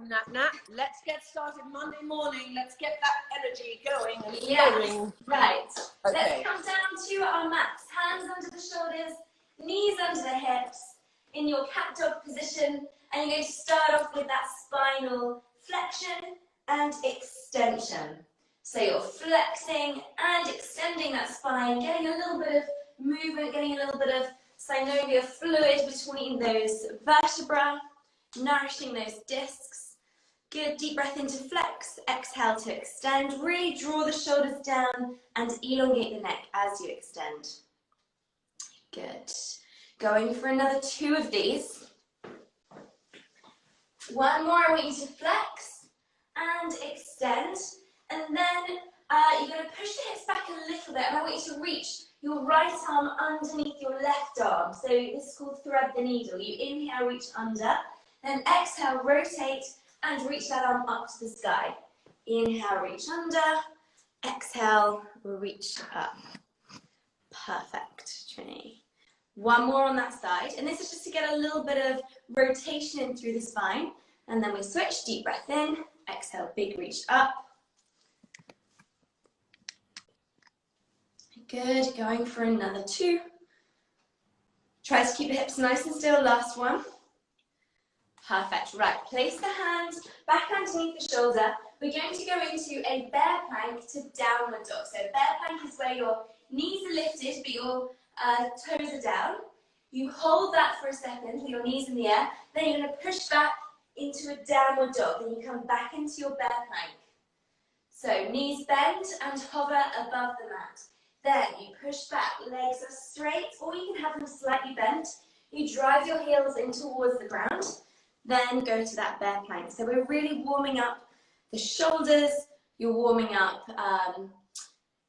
Nat, let's get started Monday morning. Let's get that energy going and flowing. Right. Okay. Let's come down to our mats. Hands under the shoulders, knees under the hips, in your cat dog position. And you're going to start off with that spinal flexion and extension. So you're flexing and extending that spine, getting a little bit of movement, getting a little bit of synovial fluid between those vertebrae, nourishing those discs. Good, deep breath in to flex, exhale to extend. Really draw the shoulders down and elongate the neck as you extend. Good. Going for another 2 of these. One more, I want you to flex and extend. And then you're going to push the hips back a little bit, and I want you to reach your right arm underneath your left arm. So this is called thread the needle. You inhale, reach under, then exhale, rotate, and reach that arm up to the sky. Inhale, reach under, exhale, reach up. Perfect, Trinny. One more on that side, and this is just to get a little bit of rotation in through the spine. And then we switch, deep breath in, exhale, big reach up. Good, going for another 2. Try to keep the hips nice and still, last one. Perfect, right, place the hands back underneath the shoulder. We're going to go into a bear plank to downward dog. So bear plank is where your knees are lifted, but your toes are down. You hold that for a second with your knees in the air, then you're going to push back into a downward dog, then you come back into your bear plank. So knees bend and hover above the mat. Then you push back, legs are straight, or you can have them slightly bent. You drive your heels in towards the ground, then go to that bear plank. So we're really warming up the shoulders, you're warming up,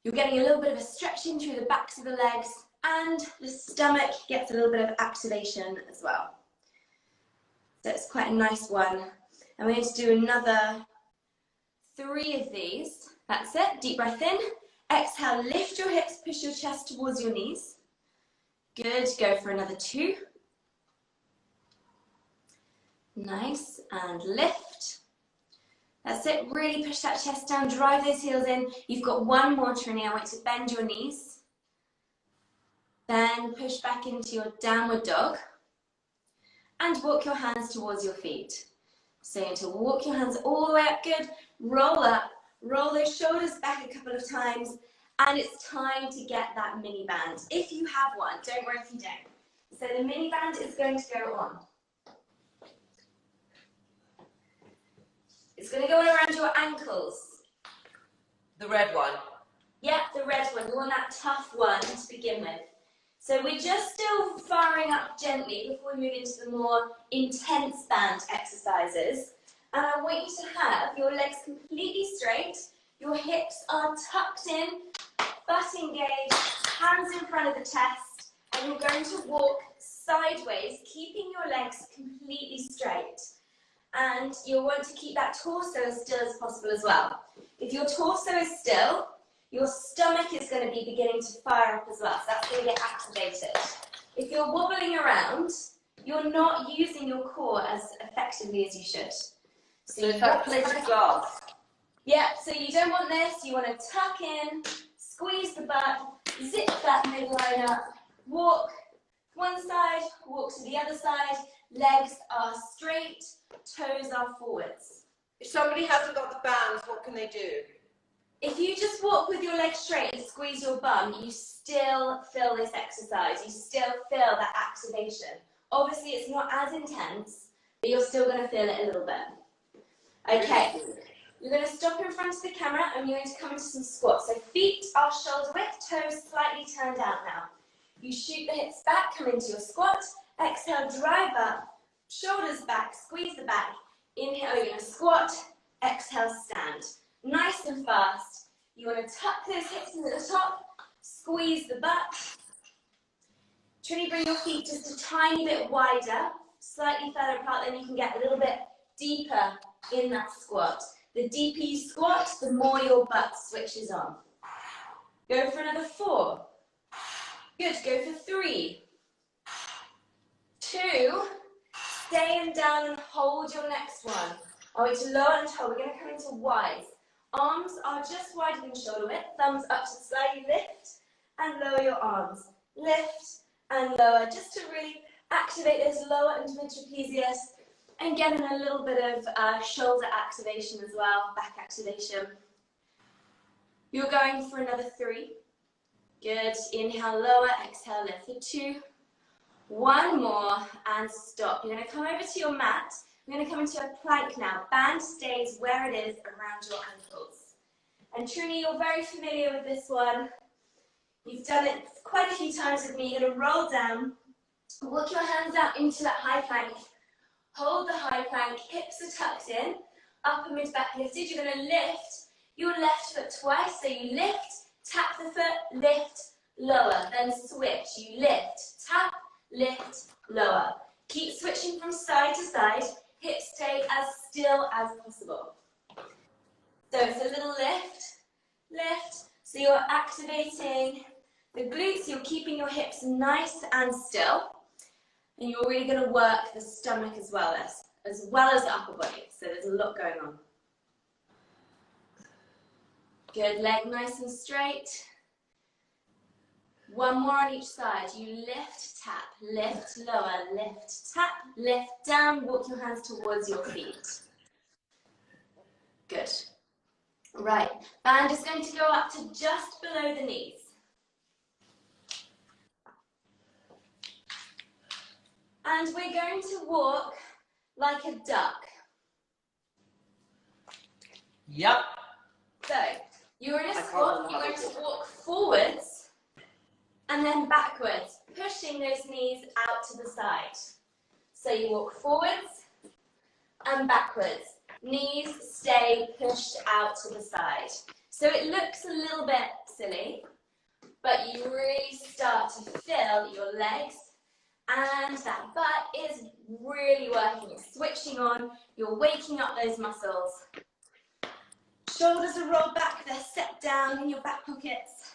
you're getting a little bit of a stretching through the backs of the legs, and the stomach gets a little bit of activation as well. So it's quite a nice one. And we're going to do another 3 of these. That's it, deep breath in. Exhale, lift your hips, push your chest towards your knees. Good, go for another 2. Nice, and lift. That's it, really push that chest down, drive those heels in. You've got one more, Trinny. I want you to bend your knees. Then push back into your downward dog. And walk your hands towards your feet. So you're going to walk your hands all the way up, good. Roll up. Roll those shoulders back a couple of times, and it's time to get that mini band. If you have one, don't worry if you don't. So the mini band is going to go on. It's going to go on around your ankles. The red one? Yeah, the red one. You want that tough one to begin with. So we're just still firing up gently before we move into the more intense band exercises. And I want you to have your legs completely straight, your hips are tucked in, butt engaged, hands in front of the chest, and you're going to walk sideways, keeping your legs completely straight. And you'll want to keep that torso as still as possible as well. If your torso is still, your stomach is going to be beginning to fire up as well, so that's going to get activated. If you're wobbling around, you're not using your core as effectively as you should. So it's like a plate of glass. Yeah, so you don't want this, you want to tuck in, squeeze the butt, zip that midline up, walk one side, walk to the other side, legs are straight, toes are forwards. If somebody hasn't got the bands, what can they do? If you just walk with your legs straight and squeeze your bum, you still feel this exercise, you still feel that activation. Obviously it's not as intense, but you're still going to feel it a little bit. Okay, you're going to stop in front of the camera and you're going to come into some squats. So feet are shoulder width, toes slightly turned out now. You shoot the hips back, come into your squat, exhale, drive up, shoulders back, squeeze the back. Inhale, you're going to squat, exhale, stand. Nice and fast. You want to tuck those hips into the top, squeeze the butt. Trinny, bring your feet just a tiny bit wider, slightly further apart, then you can get a little bit deeper in that squat. The deeper you squat, the more your butt switches on. Go for another 4. Good, go for 3, 2, stay and down and hold your next one. I want you to lower and hold. We're going to come into Y's. Arms are just wider than shoulder width. Thumbs up to the side. You lift and lower your arms. Lift and lower, just to really activate those lower and mid trapezius and getting a little bit of shoulder activation as well, back activation. You're going for another 3. Good. Inhale, lower. Exhale, lift for 2. 1 more and stop. You're going to come over to your mat. We're going to come into a plank now. Band stays where it is around your ankles. And Trinny, you're very familiar with this one. You've done it quite a few times with me. You're going to roll down, walk your hands out into that high plank. Hold the high plank, hips are tucked in, upper mid back lifted. You're going to lift your left foot twice. So you lift, tap the foot, lift, lower. Then switch. You lift, tap, lift, lower. Keep switching from side to side. Hips stay as still as possible. So it's a little lift, lift. So you're activating the glutes. You're keeping your hips nice and still. And you're really going to work the stomach as well as the upper body. So there's a lot going on. Good, leg nice and straight. 1 more on each side. You lift, tap, lift, lower, lift, tap, lift, down. Walk your hands towards your feet. Good. Right, band is going to go up to just below the knees. And we're going to walk like a duck. Yep. So, you're in a squat, you're going to walk forwards and then backwards, pushing those knees out to the side. So you walk forwards and backwards. Knees stay pushed out to the side. So it looks a little bit silly, but you really start to feel your legs and that butt is really working. It's switching on. You're waking up those muscles. Shoulders are rolled back. They're set down in your back pockets.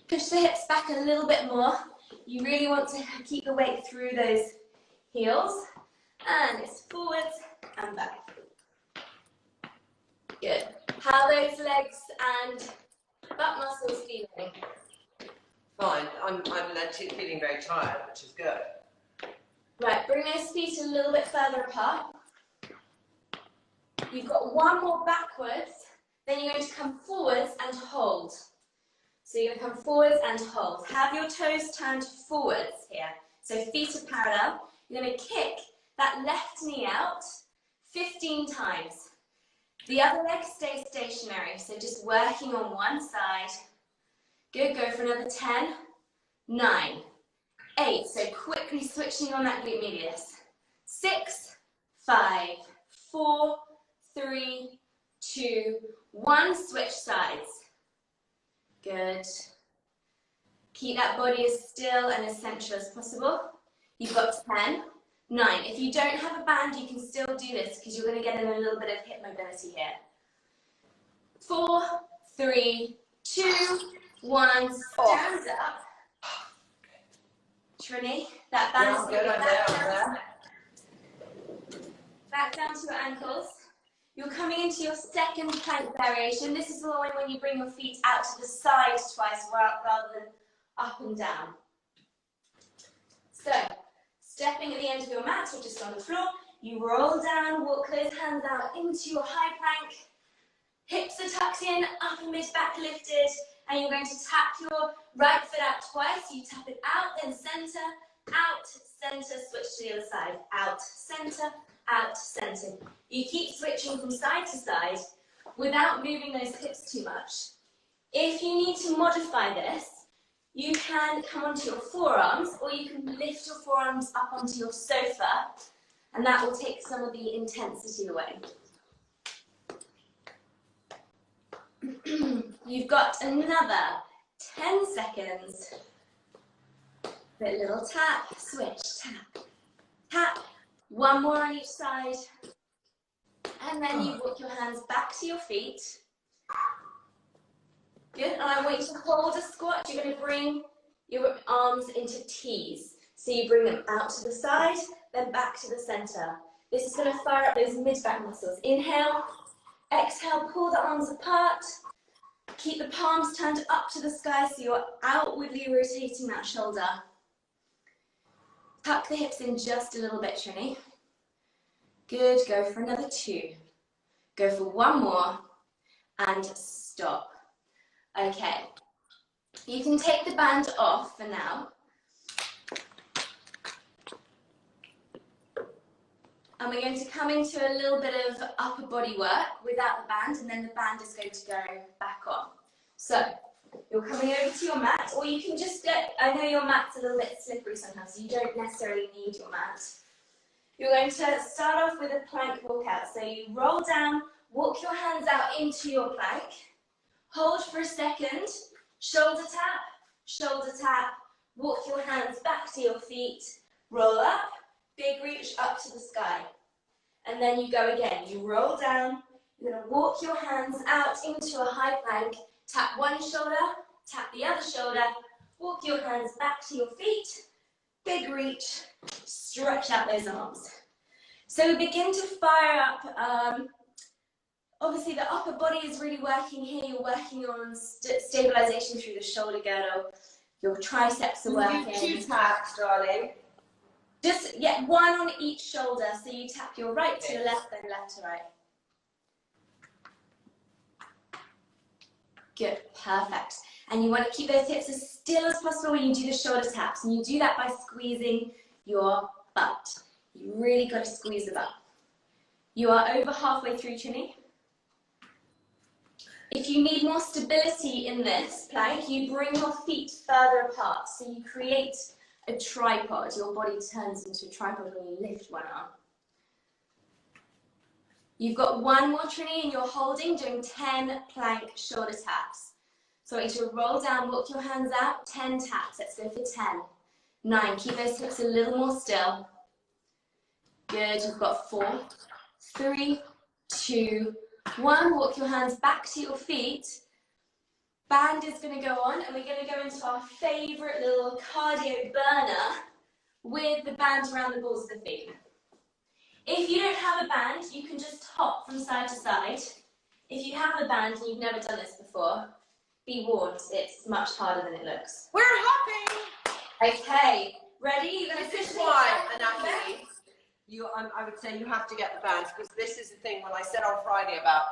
Push the hips back a little bit more. You really want to keep the weight through those heels. And it's forwards and back. Good. How are those legs and butt muscles feeling? Fine. I'm actually feeling very tired, which is good. Right, bring those feet a little bit further apart. You've got 1 more backwards. Then you're going to come forwards and hold. So you're going to come forwards and hold. Have your toes turned forwards here. So feet are parallel. You're going to kick that left knee out 15 times. The other leg stays stationary, so just working on one side. Good, go for another 10, 9, 8. So quickly switching on that glute medius. 6, 5, 4, 3, 2, 1. Switch sides. Good. Keep that body as still and as central as possible. You've got 10, 9. If you don't have a band, you can still do this because you're going to get in a little bit of hip mobility here. 4, 3, 2, 1. Stand up. Trinny, that band's going to get back down to your ankles. You're coming into your second plank variation. This is the one when you bring your feet out to the side twice rather than up and down. So, stepping at the end of your mat or just on the floor, you roll down, walk those hands out into your high plank. Hips are tucked in, upper mid back lifted, and you're going to tap your right foot out twice. You tap it out, then center, out, center, switch to the other side. Out, center, out, center. You keep switching from side to side without moving those hips too much. If you need to modify this, you can come onto your forearms or you can lift your forearms up onto your sofa and that will take some of the intensity away. You've got another 10 seconds. A little tap, switch, tap, tap. 1 more on each side. And then you walk your hands back to your feet. Good, and I want you to hold a squat. You're going to bring your arms into T's. So you bring them out to the side, then back to the center. This is going to fire up those mid-back muscles. Inhale, exhale, pull the arms apart. Keep the palms turned up to the sky so you're outwardly rotating that shoulder. Tuck the hips in just a little bit, Trinny. Good, go for another 2. Go for 1 more, and stop. Okay, you can take the band off for now. And we're going to come into a little bit of upper body work without the band, and then the band is going to go back on. So, you're coming over to your mat, or you can just get, I know your mat's a little bit slippery sometimes, so you don't necessarily need your mat. You're going to start off with a plank walkout. So you roll down, walk your hands out into your plank, hold for a second, shoulder tap, walk your hands back to your feet, roll up, big reach up to the sky. And then you go again. You roll down, you're going to walk your hands out into a high plank, tap one shoulder, tap the other shoulder, walk your hands back to your feet, big reach, stretch out those arms. So we begin to fire up, obviously the upper body is really working here. You're working on stabilization through the shoulder girdle. Your triceps are working. 2 taps, darling. Just, yeah, 1 on each shoulder. So you tap your right to your left, then left to right. Good, perfect. And you want to keep those hips as still as possible when you do the shoulder taps. And you do that by squeezing your butt. You really got to squeeze the butt. You are over halfway through, Trinny. If you need more stability in this plank, you bring your feet further apart. So you create a tripod. Your body turns into a tripod when you lift one arm. You've got 1 more, Trinny, and you're holding, doing 10 plank shoulder taps. So I want you to roll down, walk your hands out, 10 taps. Let's go for 10. 9, keep those hips a little more still. Good, you've got 4, 3, 2, 1. Walk your hands back to your feet. Band is going to go on, and we're going to go into our favourite little cardio burner with the band around the balls of the feet. If you don't have a band, you can just hop from side to side. If you have a band and you've never done this before, be warned, it's much harder than it looks. We're hopping! Okay, ready? You're going to This is why, Nathalie, I would say you have to get the bands, because this is the thing when I said on Friday about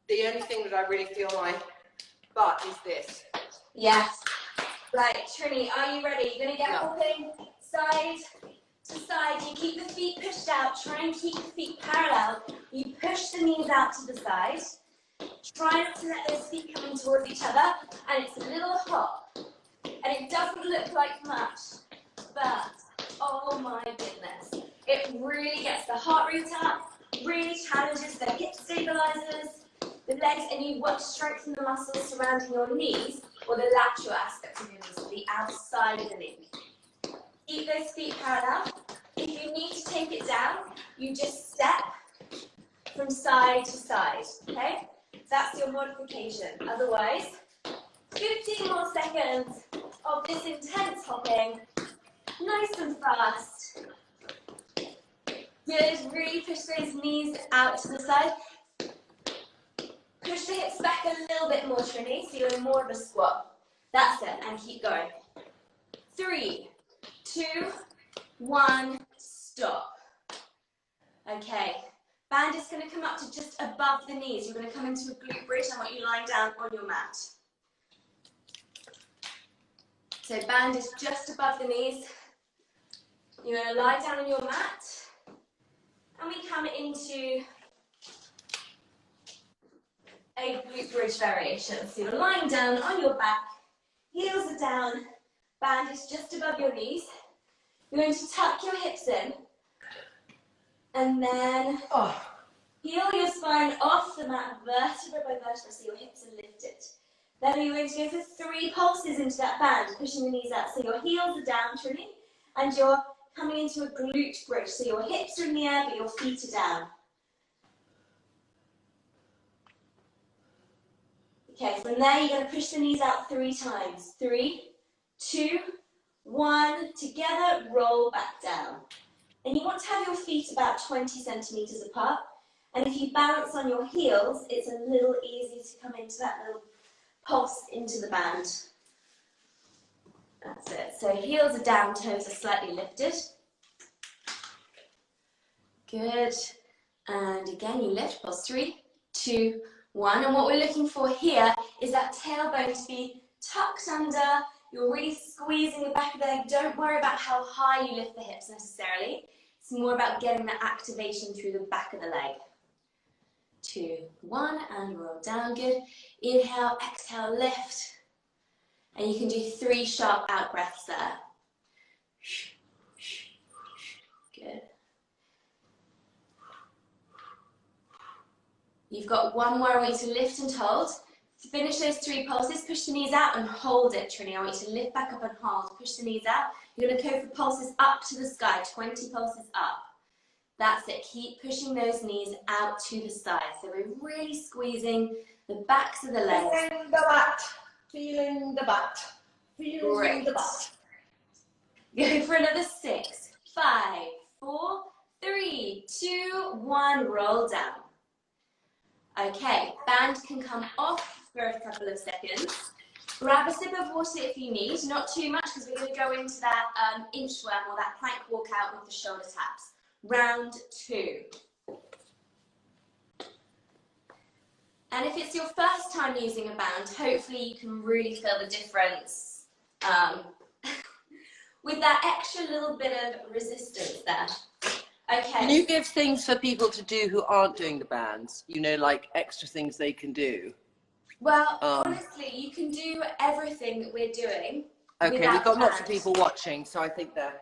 the only thing that I really feel my butt is this. Yes. Right, Trinny, are you ready? You're going to get hopping side to side. You keep the feet pushed out. Try and keep the feet parallel. You push the knees out to the side. Try not to let those feet come in towards each other. And it's a little hop. And it doesn't look like much, but oh my goodness. It really gets the heart rate up, really challenges the hip stabilizers, the legs, and you want to strengthen the muscles surrounding your knees, or the lateral aspects of your knees, so the outside of the knee. Keep those feet parallel. If you need to take it down, you just step from side to side, okay? That's your modification. Otherwise, 15 more seconds of this intense hopping, nice and fast. Good, really push those knees out to the side. Push the hips back a little bit more, Trinny, so you're in more of a squat. That's it, and keep going. 3, 2, 1, stop. Okay, band is going to come up to just above the knees. You're going to come into a glute bridge. I want you lying down on your mat. So band is just above the knees. You're going to lie down on your mat. And we come into a glute bridge variation. So you're lying down on your back, heels are down, band is just above your knees. You're going to tuck your hips in, and then heel your spine off the mat, vertebra by vertebra, so your hips are lifted. Then you're going to go for 3 pulses into that band, pushing the knees out. So your heels are down, Trinny, and you're coming into a glute bridge. So your hips are in the air, but your feet are down. Okay, from there you're going to push the knees out 3 times. 3, 2, 1, together, roll back down. And you want to have your feet about 20 centimeters apart. And if you balance on your heels, it's a little easier to come into that little pulse into the band. That's it. So heels are down, toes are slightly lifted. Good. And again, you lift. Pulse 3, 2, 1. And what we're looking for here is that tailbone to be tucked under. You're really squeezing the back of the leg. Don't worry about how high you lift the hips necessarily. It's more about getting that activation through the back of the leg. 2, 1, and roll down. Good. Inhale, exhale, lift. And you can do 3 sharp out breaths there. Good. You've got one more. I want you to lift and hold. To finish those 3 pulses, push the knees out and hold it, Trinny. I want you to lift back up and hold. Push the knees out. You're going to go for pulses up to the sky, 20 pulses up. That's it. Keep pushing those knees out to the side. So we're really squeezing the backs of the legs. Feeling the butt. Feeling the butt. Feeling the butt. Go for another 6, 5, 4, 3, 2, 1. Roll down. Okay, band can come off for a couple of seconds. Grab a sip of water if you need, not too much because we're going to go into that inchworm or that plank walkout with the shoulder taps. Round 2. And if it's your first time using a band, hopefully you can really feel the difference with that extra little bit of resistance there. Okay. Can you give things for people to do who aren't doing the bands? You know, like extra things they can do? Well, honestly, you can do everything that we're doing. Okay, we've got lots of people watching, so I think they're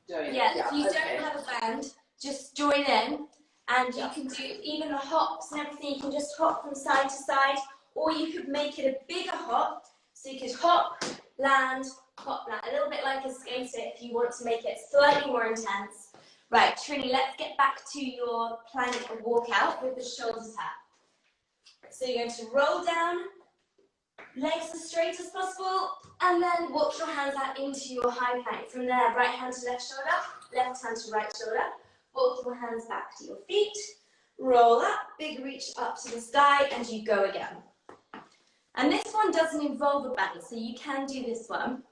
doing it. Yeah, if you don't have a band, just join in, and you can do even the hops and everything. You can just hop from side to side, or you could make it a bigger hop. So you could hop, land, a little bit like a skater if you want to make it slightly more intense. Right, Trinny, let's get back to your plank walkout with the shoulder tap. So you're going to roll down, legs as straight as possible, and then walk your hands out into your high plank. From there, right hand to left shoulder, left hand to right shoulder. Walk your hands back to your feet, roll up, big reach up to the sky, and you go again. And this one doesn't involve a band, so you can do this one,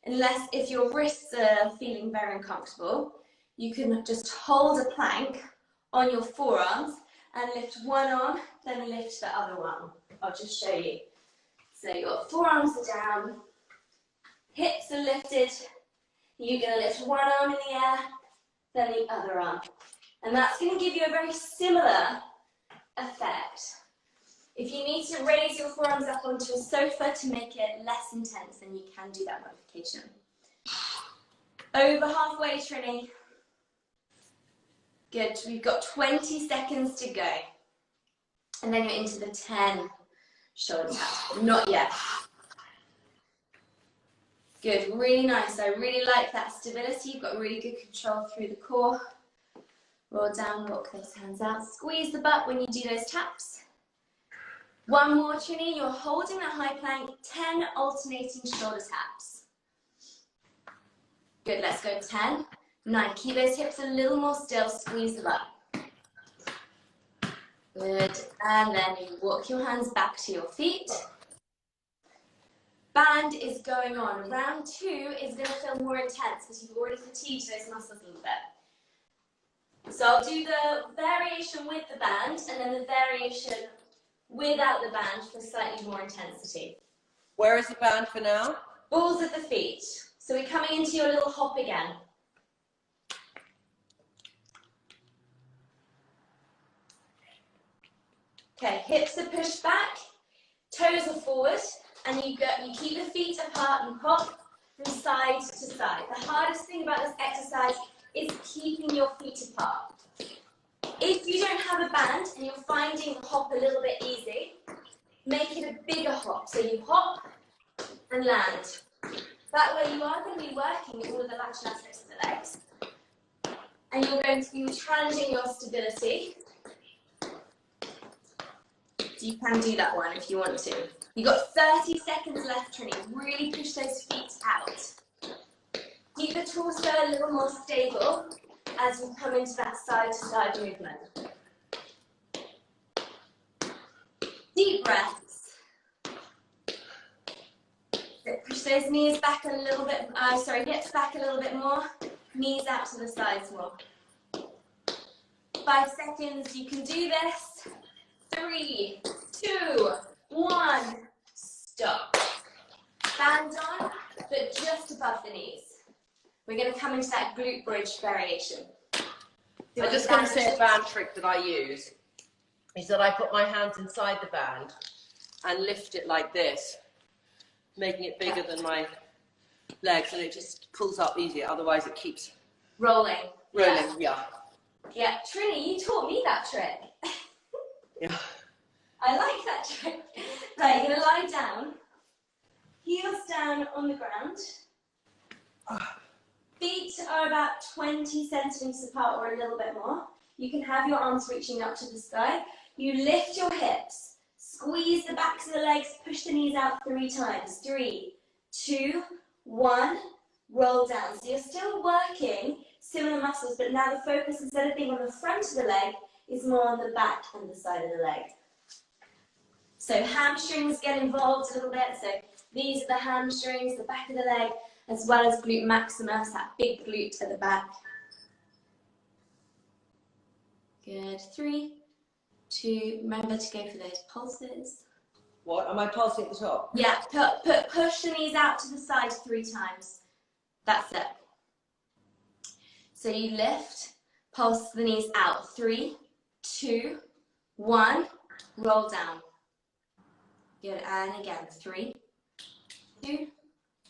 unless if your wrists are feeling very uncomfortable. You can just hold a plank on your forearms and lift one arm, then lift the other one. I'll just show you. So your forearms are down, hips are lifted. You're going to lift one arm in the air, then the other arm. And that's going to give you a very similar effect. If you need to raise your forearms up onto a sofa to make it less intense, then you can do that modification. Over halfway, Trinny. Good, we've got 20 seconds to go. And then you're into the 10 shoulder taps. Not yet. Good, really nice. I really like that stability. You've got really good control through the core. Roll down, walk those hands out. Squeeze the butt when you do those taps. One more, Trinny. You're holding that high plank. 10 alternating shoulder taps. Good, let's go 10. 9, keep those hips a little more still, squeeze the butt. Good, and then you walk your hands back to your feet. Band is going on. Round 2 is going to feel more intense because you've already fatigued those muscles a little bit. So I'll do the variation with the band and then the variation without the band for slightly more intensity. Where is the band for now? Balls at the feet. So we're coming into your little hop again. Okay, hips are pushed back, toes are forward, and you keep the feet apart and hop from side to side. The hardest thing about this exercise is keeping your feet apart. If you don't have a band and you're finding the hop a little bit easy, make it a bigger hop. So you hop and land. That way you are going to be working all of the lateral aspects of the legs. And you're going to be challenging your stability. You can do that one if you want to. You've got 30 seconds left, Trinny. Really push those feet out. Keep the torso a little more stable. as we come into that side-to-side movement. Deep breaths. Push those knees back a little bit, hips back a little bit more, knees out to the sides more. 5 seconds, you can do this. 3, 2, 1, stop. Band on, but just above the knees. We're going to come into that glute bridge variation. I'm just going to say a band trick that I use is that I put my hands inside the band and lift it like this, making it bigger than my legs, and it just pulls up easier. Otherwise, it keeps rolling. Yeah. Yeah, Trinny, you taught me that trick. Yeah. I like that trick. Right, you're going to lie down, heels down on the ground. Feet are about 20 centimeters apart or a little bit more. You can have your arms reaching up to the sky. You lift your hips, squeeze the backs of the legs, push the knees out 3 times. 3, 2, 1, roll down. So you're still working similar muscles, but now the focus, instead of being on the front of the leg, is more on the back and the side of the leg. So hamstrings get involved a little bit. So these are the hamstrings, the back of the leg, as well as glute maximus, that big glute at the back. Good. 3, 2, remember to go for those pulses. What, am I pulsing at the top? Yeah, push the knees out to the side 3 times. That's it. So you lift, pulse the knees out. 3, 2, 1, roll down. Good, and again, 3, 2,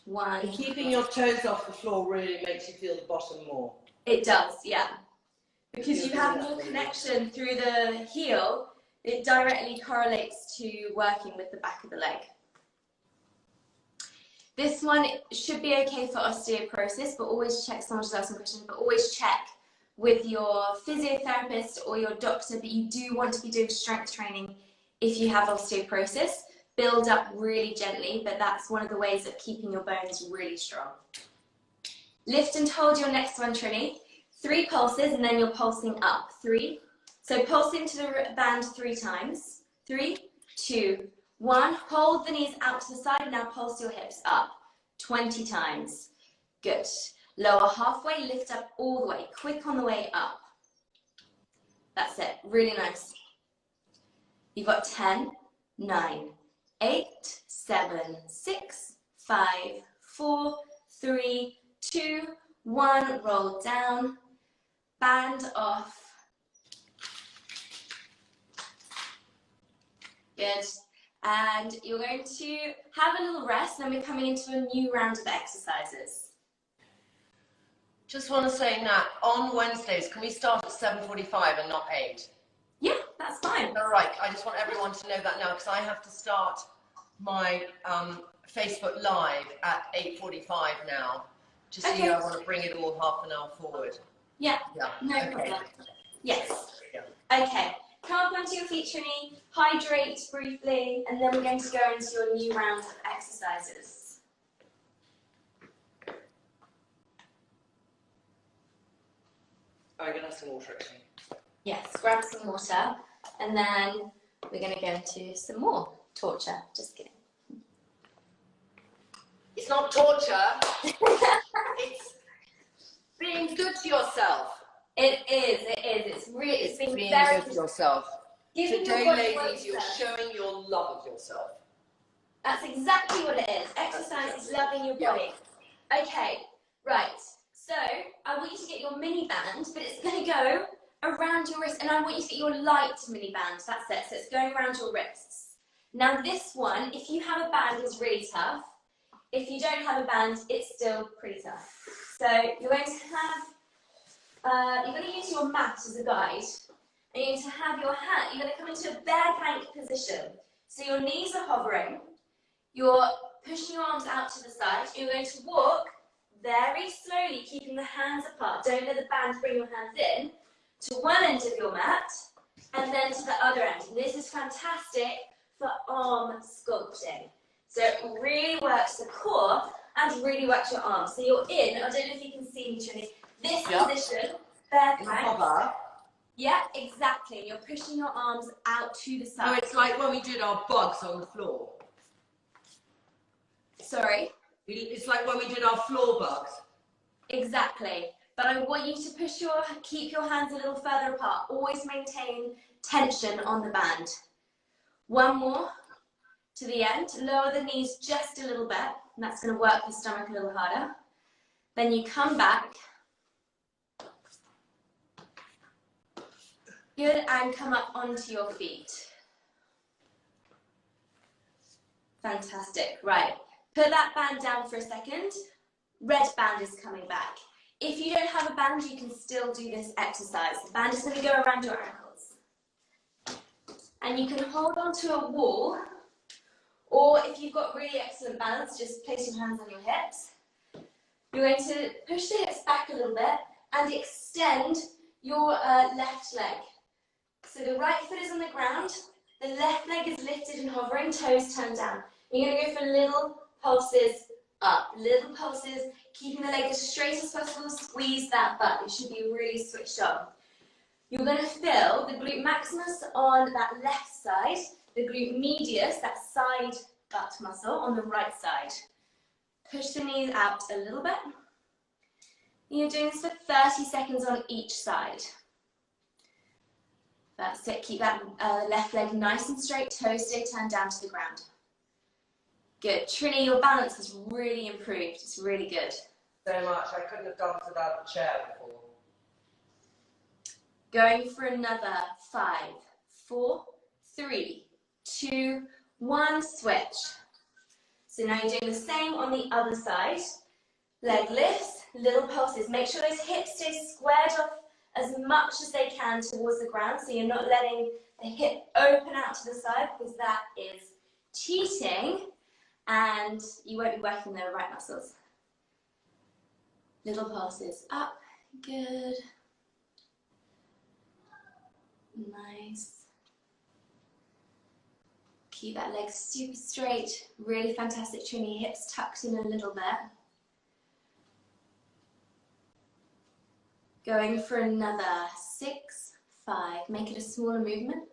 1. And keeping your toes off the floor really makes you feel the bottom more. It does, yeah. Because you have more connection through the heel, it directly correlates to working with the back of the leg. This one should be okay for osteoporosis, but always check, someone just asked some questions, but always check with your physiotherapist or your doctor that you do want to be doing strength training if you have osteoporosis. Build up really gently, but that's one of the ways of keeping your bones really strong. Lift and hold your next one, Trinny. 3 pulses, and then you're pulsing up. 3. So pulse into the band 3 times. 3, 2, 1. Hold the knees out to the side. Now pulse your hips up. 20 times. Good. Lower halfway, lift up all the way. Quick on the way up. That's it. Really nice. You've got 10, 9, 8, 7, 6, 5, 4, 3, 2, 1. Roll down. Band off. Good. And you're going to have a little rest, and then we're coming into a new round of exercises. Just want to say, Nat, on Wednesdays, can we start at 7:45 and not 8? Yeah, that's fine. All right. I just want everyone to know that now, because I have to start my Facebook Live at 8:45 now. Just so you know, I want to bring it all half an hour forward. Yeah, no problem. Yes. Yeah. Okay. Come up onto your feet, Trinny. Hydrate briefly, and then we're going to go into your new round of exercises. I'm going to have some water, actually. Yes, grab some water, and then we're going to go into some more torture. Just kidding. It's not torture. It's being good to yourself. It is. It's really. It's being good to yourself. Today, ladies, you're showing your love of yourself. That's exactly what it is. Exercise is loving your body. Yeah. Okay, right. So I want you to get your mini band, but it's going to go around your wrist, and I want you to get your light mini band. That's it. So it's going around your wrists. Now this one, if you have a band, is really tough. If you don't have a band, it's still pretty tough. So you're going to have, you're going to use your mat as a guide. And you're going to have your hand, you're going to come into a bear plank position. So your knees are hovering. You're pushing your arms out to the side. You're going to walk very slowly, keeping the hands apart. Don't let the band bring your hands in to one end of your mat and then to the other end. And this is fantastic for arm sculpting. So it really works the core and really works your arms. So you're in, I don't know if you can see me, Trinny, this position. Bear in plank. hover. Yeah, exactly. You're pushing your arms out to the So side. it's like when we did our bugs on the floor. Sorry? It's like when we did our floor bugs. Exactly. But I want you to keep your hands a little further apart. Always maintain tension on the band. One more to the end. Lower the knees just a little bit, and that's going to work the stomach a little harder. Then you come back. Good, and come up onto your feet. Fantastic. Right. Put that band down for a second. Red band is coming back. If you don't have a band, you can still do this exercise. The band is going to go around your ankles. And you can hold onto a wall, or if you've got really excellent balance, just place your hands on your hips. You're going to push the hips back a little bit and extend your left leg. So the right foot is on the ground, the left leg is lifted and hovering, toes turned down. You're going to go for little pulses up, little pulses, keeping the leg as straight as possible, squeeze that butt. It should be really switched on. You're going to feel the glute maximus on that left side, the glute medius, that side butt muscle, on the right side. Push the knees out a little bit. You're doing this for 30 seconds on each side. That's it. Keep that left leg nice and straight, toes stay turned down to the ground. Good. Trinny, your balance has really improved. It's really good. So much. I couldn't have done it without a chair before. Going for another 5, 4, 3, 2, 1, switch. So now you're doing the same on the other side. Leg lifts, little pulses. Make sure those hips stay squared off as much as they can towards the ground, so you're not letting the hip open out to the side, because that is cheating and you won't be working the right muscles. Little pulses up, good. Nice. Keep that leg super straight, really fantastic, Trinny. Hips tucked in a little bit. Going for another 6, 5. Make it a smaller movement.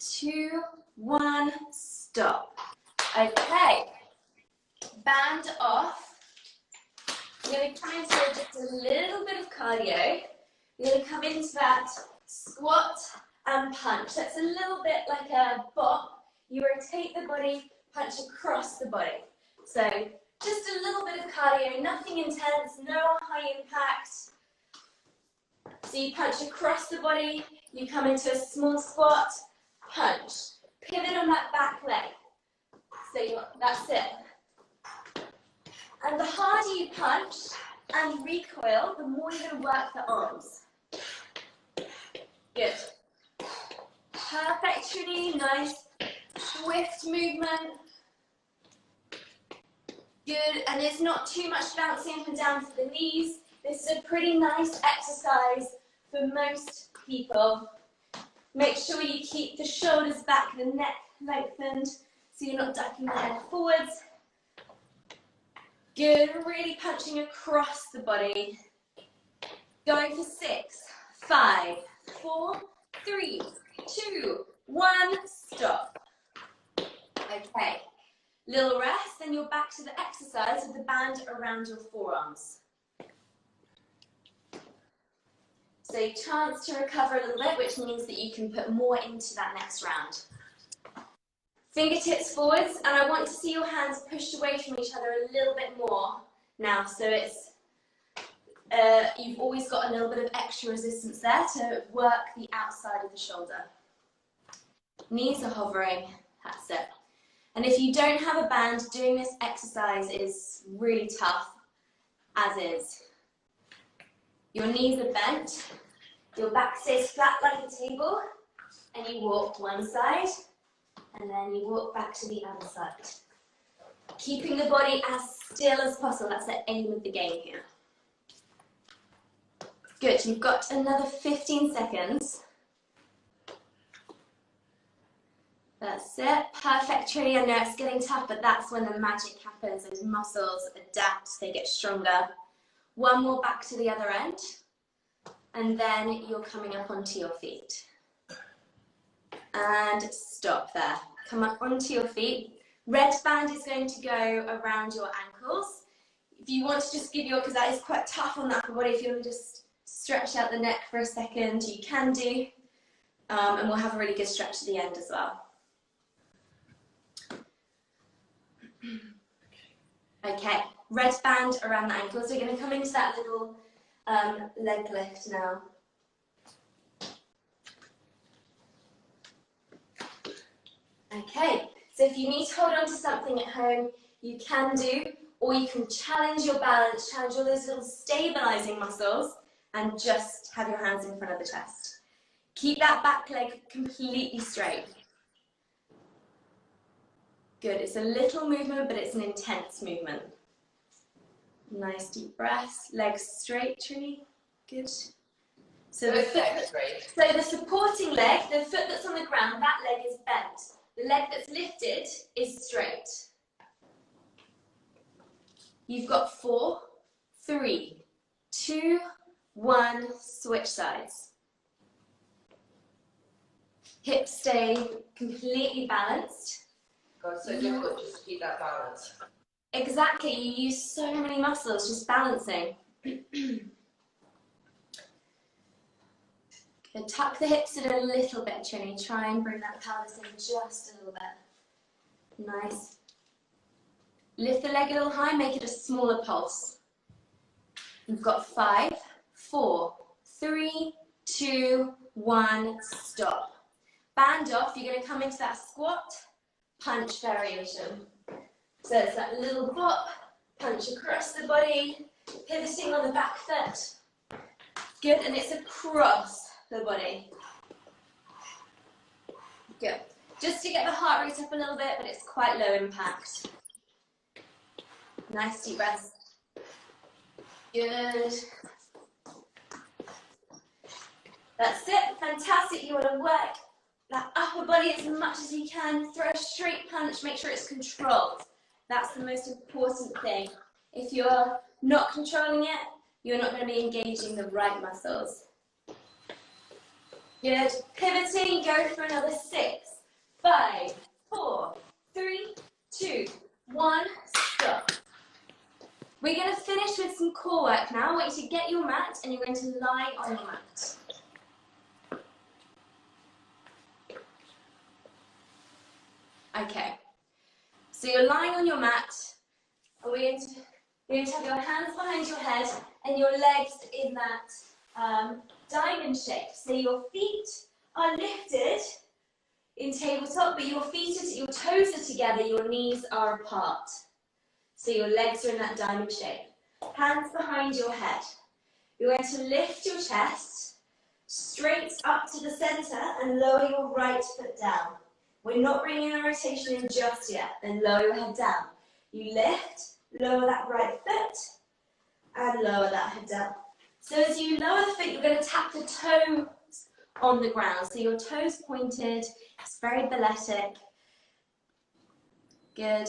2, 1, stop. Okay. Band off. We're going to come into just a little bit of cardio. We're going to come into that squat and punch. That's a little bit like a bop. You rotate the body, punch across the body. So just a little bit of cardio, nothing intense, no high impact. So you punch across the body, you come into a small squat, punch. Pivot on that back leg. So that's it. And the harder you punch and recoil, the more you're going to work the arms. Good. Perfect, Trinny. Nice, swift movement. Good, and there's not too much bouncing up and down for the knees. This is a pretty nice exercise for most people. Make sure you keep the shoulders back, the neck lengthened, so you're not ducking the head forwards. Good, really punching across the body. Going for 6, 5, 4, 3, 2, 1, stop. Okay, little rest, then you're back to the exercise with the band around your forearms. So chance to recover a little bit, which means that you can put more into that next round. Fingertips forwards, and I want to see your hands pushed away from each other a little bit more now, so it's you've always got a little bit of extra resistance there to work the outside of the shoulder. Knees are hovering, that's it. And if you don't have a band, doing this exercise is really tough, as is. Your knees are bent, your back stays flat like a table, and you walk one side, and then you walk back to the other side. Keeping the body as still as possible, that's the aim of the game here. Good, you've got another 15 seconds. That's it, perfect, Trinny. I know it's getting tough, but that's when the magic happens. Those muscles adapt, they get stronger. One more back to the other end. and then you're coming up onto your feet. And stop there. Come up onto your feet. Red band is going to go around your ankles. If you want to just give your, because that is quite tough on the upper body, if you want to just stretch out the neck for a second, you can do. And we'll have a really good stretch at the end as well. Okay, red band around the ankles. We're going to come into that little leg lift now. Okay, so if you need to hold on to something at home, you can do, or you can challenge your balance, challenge all those little stabilizing muscles, and just have your hands in front of the chest. Keep that back leg completely straight. Good, it's a little movement, but it's an intense movement. Nice deep breaths, legs straight, Trinny. Good. So the supporting leg, the foot that's on the ground, that leg is bent. The leg that's lifted is straight. You've got 4, 3, 2, 1, switch sides. Hips stay completely balanced. God, it's so difficult just to keep that balance. Exactly, you use so many muscles just balancing. Good. Tuck the hips in a little bit, Trinny. Try and bring that pelvis in just a little bit. Nice. Lift the leg a little high, make it a smaller pulse. You've got 5, 4, 3, 2, 1, stop. Band off, you're going to come into that squat, punch variation. So it's that little bop, punch across the body, pivoting on the back foot. Good, and it's across the body. Good. Just to get the heart rate up a little bit, but it's quite low impact. Nice deep breaths. Good. That's it, fantastic. You want to work that upper body as much as you can. Throw a straight punch, make sure it's controlled. That's the most important thing. If you're not controlling it, you're not going to be engaging the right muscles. Good. Pivoting, go for another 6, 5, 4, 3, 2, 1, stop. We're going to finish with some core work now. I want you to get your mat and you're going to lie on your mat. Okay. So you're lying on your mat, and we're going to have your hands behind your head and your legs in that diamond shape. So your feet are lifted in tabletop, but your toes are together, your knees are apart. So your legs are in that diamond shape. Hands behind your head. You're going to lift your chest straight up to the center and lower your right foot down. We're not bringing a rotation in just yet. Then lower your head down. You lift, lower that right foot, and lower that head down. So as you lower the foot, you're going to tap the toes on the ground. So your toes pointed. It's very balletic. Good.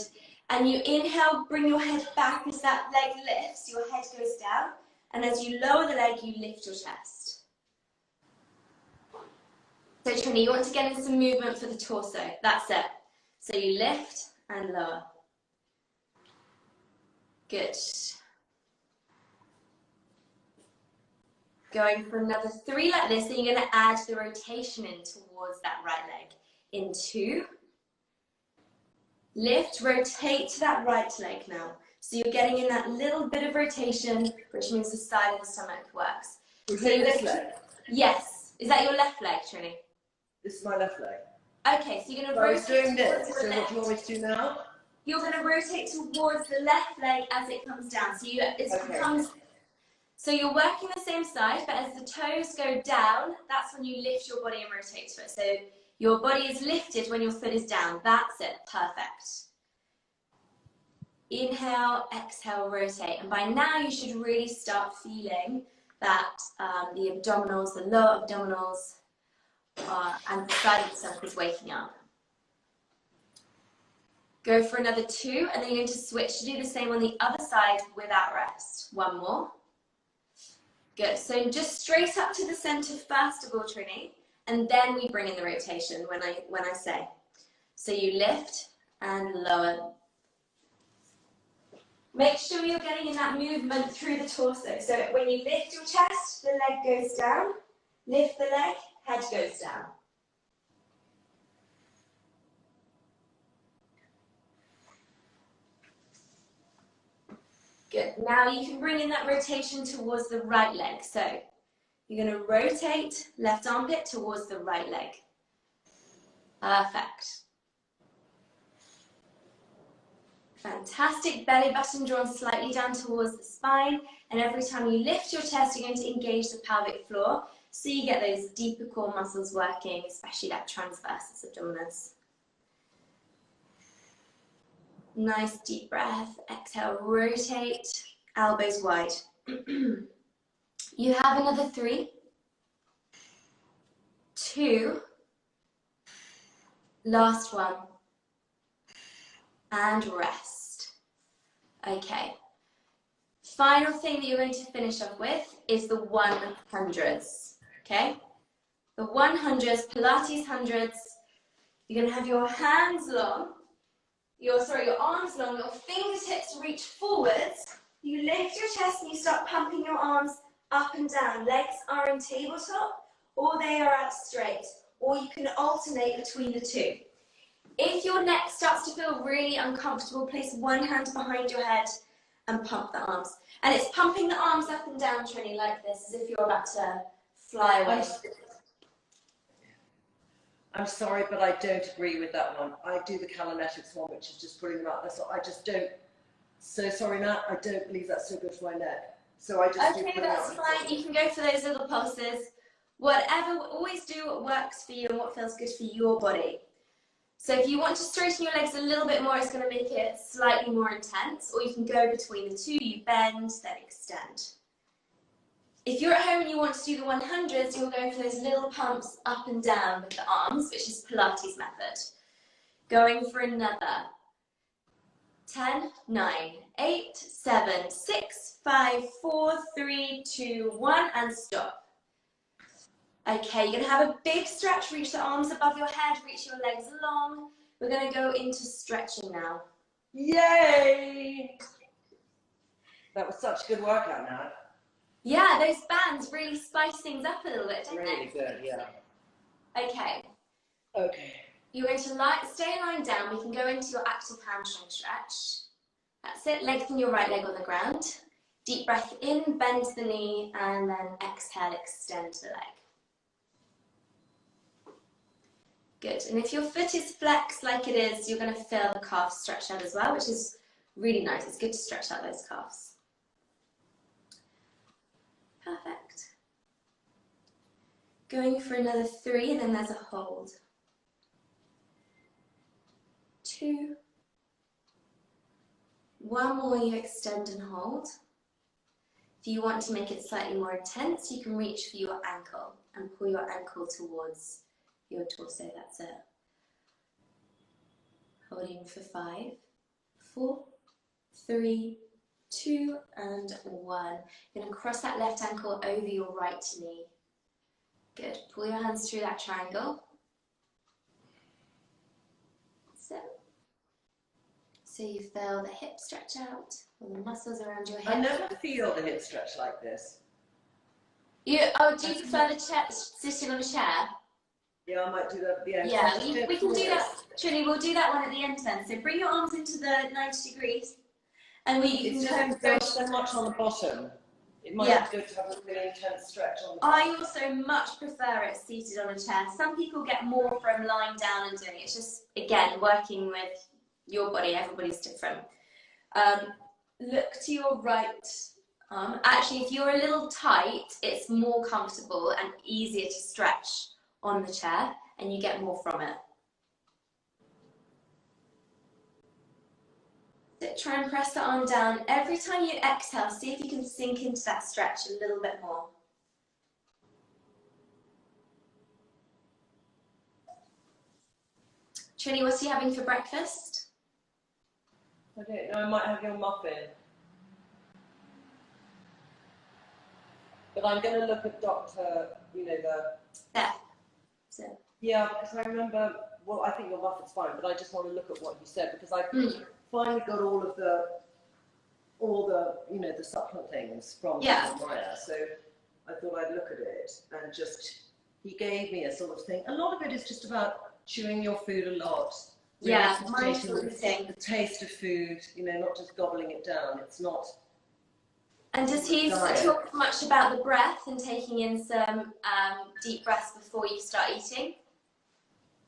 And you inhale, bring your head back as that leg lifts. Your head goes down. And as you lower the leg, you lift your chest. So Trinny, you want to get in some movement for the torso. That's it. So you lift and lower. Good. Going for another 3 like this, then you're going to add the rotation in towards that right leg. In 2. Lift, rotate to that right leg now. So you're getting in that little bit of rotation, which means the side of the stomach works. Rotate this leg? Yes. Is that your left leg, Trinny? This is my left leg. Okay, so you're going to rotate doing this. towards the left. So what do you want me to do now? You're going to rotate towards the left leg as it comes down. So so you're working the same side, but as the toes go down, that's when you lift your body and rotate to it. So your body is lifted when your foot is down. That's it. Perfect. Inhale, exhale, rotate. And by now you should really start feeling that the abdominals, the lower abdominals, and the side of the stomach is waking up. Go for another 2, and then you're going to switch to do the same on the other side without rest. 1 more. Good. So just straight up to the center first of all, Trinny, and then we bring in the rotation when I say. So you lift and lower. Make sure you're getting in that movement through the torso. So when you lift your chest, the leg goes down. Lift the leg, head goes down. Good. Now you can bring in that rotation towards the right leg. So you're going to rotate left armpit towards the right leg. Perfect. Fantastic. Belly button drawn slightly down towards the spine. And every time you lift your chest, you're going to engage the pelvic floor. So you get those deeper core muscles working, especially that transversus abdominis. Nice deep breath. Exhale, rotate, elbows wide. You have another 3, 2, last one, and rest. Okay. Final thing that you're going to finish off with is the 100s. Okay? The 100s, Pilates 100s. You're going to have your hands long. Your arms long, your fingertips reach forwards. You lift your chest and you start pumping your arms up and down. Legs are in tabletop or they are out straight, or you can alternate between the two. If your neck starts to feel really uncomfortable, place one hand behind your head and pump the arms. And it's pumping the arms up and down, Trinny, like this, as if you're about to fly away. I'm sorry, but I don't agree with that one. I do the calonetics one, which is just putting them out there. So I just don't. So sorry, Nat. I don't believe that's so good for my neck. So I just. Okay, that's fine. You can go for those little pulses. Whatever. Always do what works for you and what feels good for your body. So if you want to straighten your legs a little bit more, it's going to make it slightly more intense. Or you can go between the two. You bend, then extend. If you're at home and you want to do the 100s, you'll go for those little pumps up and down with the arms, which is Pilates method. Going for another 10, 9, 8, 7, 6, 5, 4, 3, 2, 1, and stop. Okay, you're going to have a big stretch. Reach the arms above your head, reach your legs long. We're going to go into stretching now. Yay! That was such a good workout, Nat. Yeah, those bands really spice things up a little bit, don't they? Really good, yeah. Okay. Okay. You're going to stay lying down. We can go into your active hamstring stretch. That's it. Lengthen your right leg on the ground. Deep breath in, bend the knee, and then exhale, extend the leg. Good. And if your foot is flexed like it is, you're going to feel the calves stretch out as well, which is really nice. It's good to stretch out those calves. Perfect. Going for another 3, then there's a hold. 2. 1 more, you extend and hold. If you want to make it slightly more intense, you can reach for your ankle and pull your ankle towards your torso. That's it. Holding for 5, 4, 3, 2, and 1. You're going to cross that left ankle over your right knee. Good. Pull your hands through that triangle. That's it. So you feel the hip stretch out, all the muscles around your hip. I never feel the hip stretch like this. Do you prefer the chair, sitting on a chair? Yeah, I might do that at the end. Yeah, we can do that. Trinny, we'll do that one at the end then. So bring your arms into the 90 degrees. And you can go so much on the bottom. It might be good to have a really intense stretch on the top. I also much prefer it seated on a chair. Some people get more from lying down and doing it. It's just, again, working with your body. Everybody's different. Look to your right arm. Actually, if you're a little tight, it's more comfortable and easier to stretch on the chair, and you get more from it. Try and press the arm down. Every time you exhale, see if you can sink into that stretch a little bit more. Trinny, what's you having for breakfast? I don't know, I might have your muffin. But I'm going to look at Dr. You know, yeah, because I remember, well, I think your muffet's fine, but I just want to look at what you said, because I finally got all the, you know, the supplement things from Maya, so I thought I'd look at it, and just, he gave me a sort of thing. A lot of it is just about chewing your food a lot. Really mindful eating. The taste of food, you know, not just gobbling it down. It's not. And does he talk much about the breath and taking in some deep breaths before you start eating?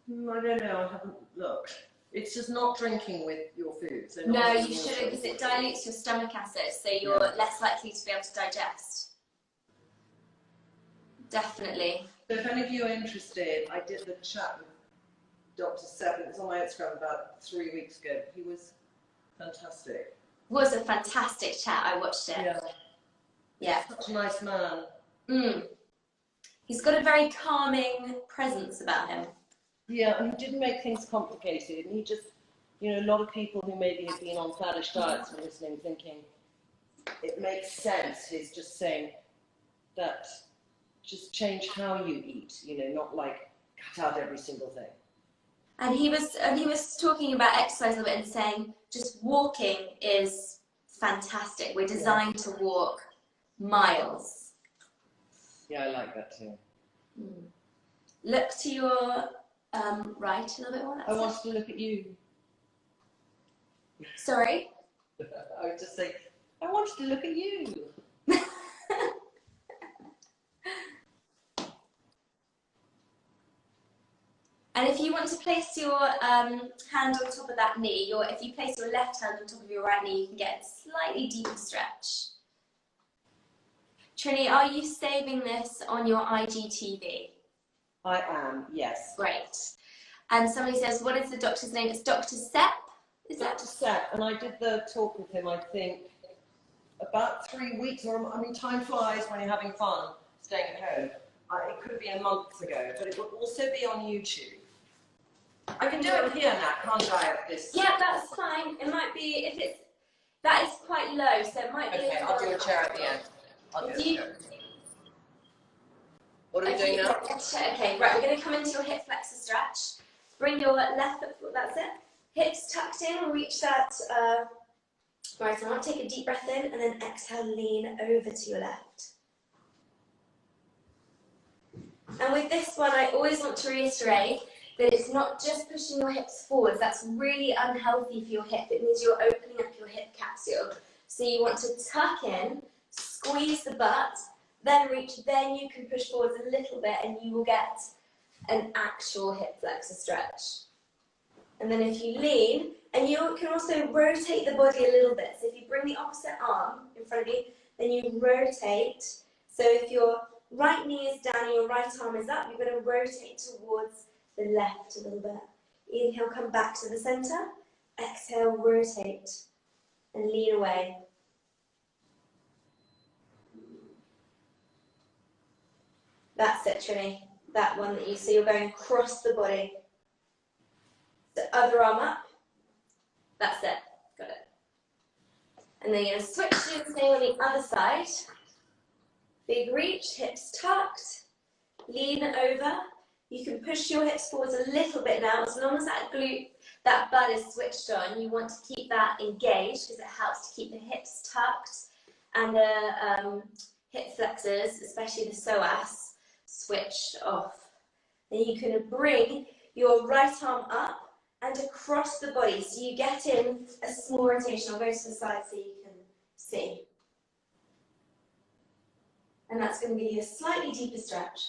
I don't know, I haven't looked. It's just not drinking with your food. So no, you shouldn't, because it dilutes your stomach acid, so you're less likely to be able to digest. Definitely. So if any of you are interested, I did the chat with Dr. Seb. It was on my Instagram about 3 weeks ago. He was fantastic. Was a fantastic chat. I watched it. Yeah. Such a nice man. He's got a very calming presence about him. Yeah, and he didn't make things complicated. And he just, you know, a lot of people who maybe have been on faddish diets are listening, thinking it makes sense. He's just saying that just change how you eat. You know, not like cut out every single thing. And he was talking about exercise a bit and saying just walking is fantastic. We're designed to walk miles. Yeah, I like that too. Look to your right a little bit more. I wanted to look at you. Sorry? I was just saying, I wanted to look at you. And if you want to place your hand on top of that knee, if you place your left hand on top of your right knee, you can get a slightly deeper stretch. Trinny, are you saving this on your IGTV? I am, yes. Great. And somebody says, what is the doctor's name? It's Dr. Sepp, is that? Dr. Sepp, and I did the talk with him, I think, about 3 weeks, or I mean, time flies when you're having fun, staying at home. It could be a month ago, but it will also be on YouTube. I can do it here now, can't I? Yeah, that's fine. It might be, that is quite low, so it might be. Okay, I'll do a chair at the end. What are we doing now? Okay, right, we're going to come into your hip flexor stretch. Bring your left foot, that's it. Hips tucked in, reach that right arm. Take a deep breath in and then exhale, lean over to your left. And with this one, I always want to reiterate that it's not just pushing your hips forwards. That's really unhealthy for your hip. It means you're opening up your hip capsule. So you want to tuck in, squeeze the butt, then reach, then you can push forwards a little bit and you will get an actual hip flexor stretch. And then if you lean, and you can also rotate the body a little bit. So if you bring the opposite arm in front of you, then you rotate. So if your right knee is down and your right arm is up, you're going to rotate towards the left a little bit. Inhale, come back to the center. Exhale, rotate and lean away. That's it, Trinny. That one that you see, you're going across the body. The other arm up. That's it. Got it. And then you're going to switch to the same on the other side. Big reach, hips tucked. Lean over. You can push your hips forwards a little bit now. As long as that glute, that butt is switched on, you want to keep that engaged because it helps to keep the hips tucked and the hip flexors, especially the psoas, switched off. Then you can bring your right arm up and across the body. So you get in a small rotation. I'll go to the side so you can see. And that's going to give you a slightly deeper stretch.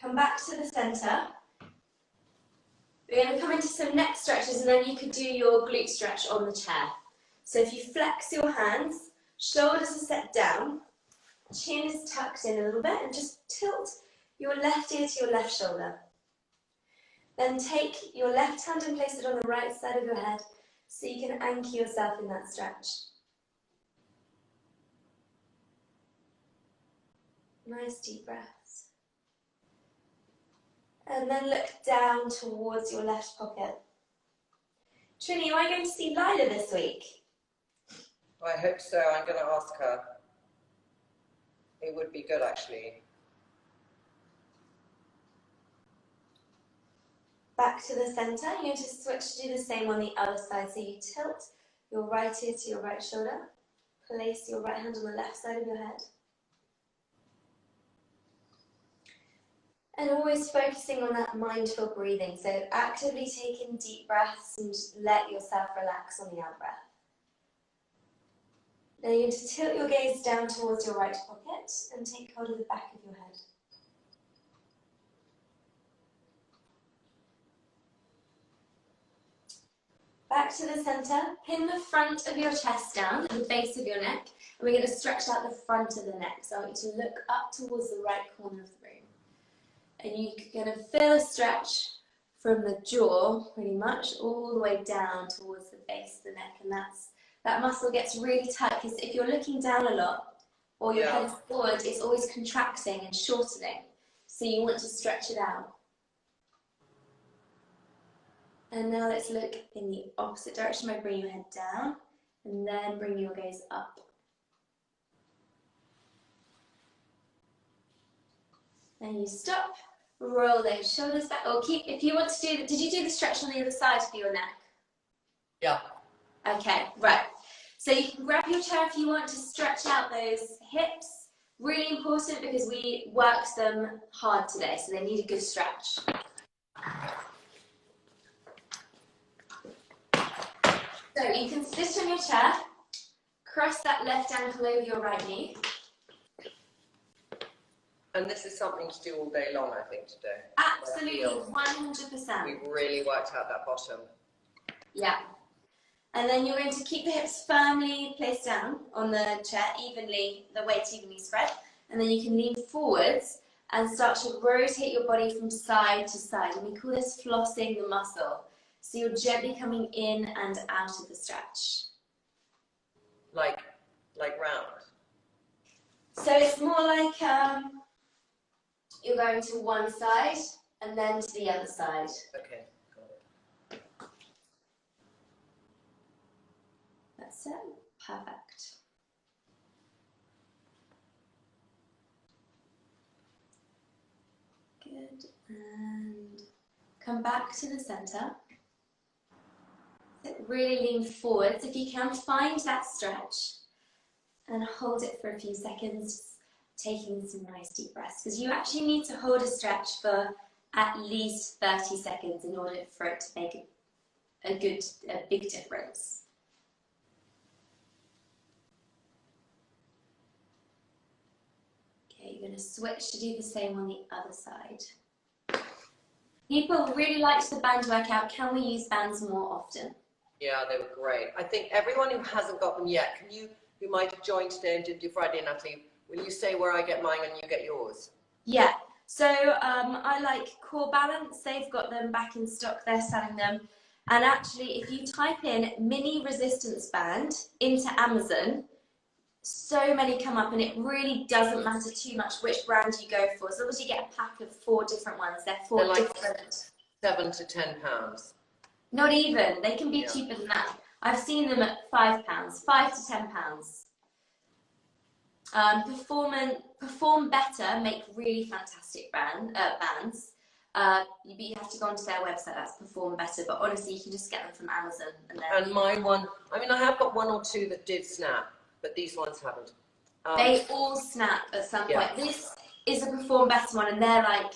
Come back to the center. We're going to come into some neck stretches and then you can do your glute stretch on the chair. So if you flex your hands, shoulders are set down, chin is tucked in a little bit and just tilt your left ear to your left shoulder. Then take your left hand and place it on the right side of your head so you can anchor yourself in that stretch. Nice deep breaths. And then look down towards your left pocket. Trinny, am I going to see Lila this week? I hope so. I'm going to ask her. It would be good, actually. Back to the center. You're going to switch to do the same on the other side. So you tilt your right ear to your right shoulder. Place your right hand on the left side of your head. And always focusing on that mindful breathing. So actively take in deep breaths and let yourself relax on the out breath. Now you're going to tilt your gaze down towards your right pocket and take hold of the back of your head. Back to the center, pin the front of your chest down to the base of your neck, and we're going to stretch out the front of the neck. So I want you to look up towards the right corner of the room. And you're going to feel a stretch from the jaw, pretty much, all the way down towards the base of the neck. And that muscle gets really tight, because if you're looking down a lot, or your head is forward, it's always contracting and shortening. So you want to stretch it out. And now let's look in the opposite direction by bringing your head down, and then bring your gaze up. And you stop, roll those shoulders back, or keep, if you want to do, did you do the stretch on the other side of your neck? Yeah. Okay, right. So you can grab your chair if you want to stretch out those hips. Really important, because we worked them hard today, so they need a good stretch. So you can sit on your chair, cross that left ankle over your right knee. And this is something to do all day long, I think, today. Absolutely, 100%. We've really worked out that bottom. Yeah. And then you're going to keep the hips firmly placed down on the chair, evenly, the weight evenly spread. And then you can lean forwards and start to rotate your body from side to side. And we call this flossing the muscle. So you're gently coming in and out of the stretch. Like round? So it's more like you're going to one side and then to the other side. Okay, got it. That's it. Perfect. Good. And come back to the center. Really lean forwards. If you can, find that stretch and hold it for a few seconds, taking some nice deep breaths, because you actually need to hold a stretch for at least 30 seconds in order for it to make a big difference. Okay, you're going to switch to do the same on the other side. People really liked the band workout. Can we use bands more often? Yeah, they were great. I think everyone who hasn't got them yet, who might have joined today and didn't do Friday, Natalie, will you say where I get mine and you get yours? Yeah, so I like Core Balance. They've got them back in stock. They're selling them. And actually, if you type in mini resistance band into Amazon, so many come up, and it really doesn't matter too much which brand you go for. As long as you get a pack of 4 different ones, they're like different. £7 to £10. Not even. They can be cheaper than that. I've seen them at £5, £5 to £10. Perform Better make really fantastic bands. You have to go onto their website. That's Perform Better. But honestly, you can just get them from Amazon. And my one, I mean, I have got 1 or 2 that did snap, but these ones haven't. They all snap at some point. This is a Perform Better one, and they're like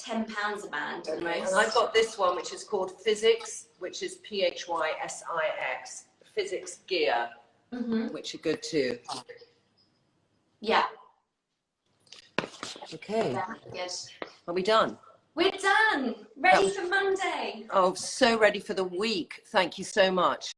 £10 a band almost. And I've got this one, which is called Physics, which is PHYSIX, Physics Gear, which are good too. Yeah. Okay. Yeah, good. Are we done? We're done. Ready for Monday. Oh, so ready for the week. Thank you so much.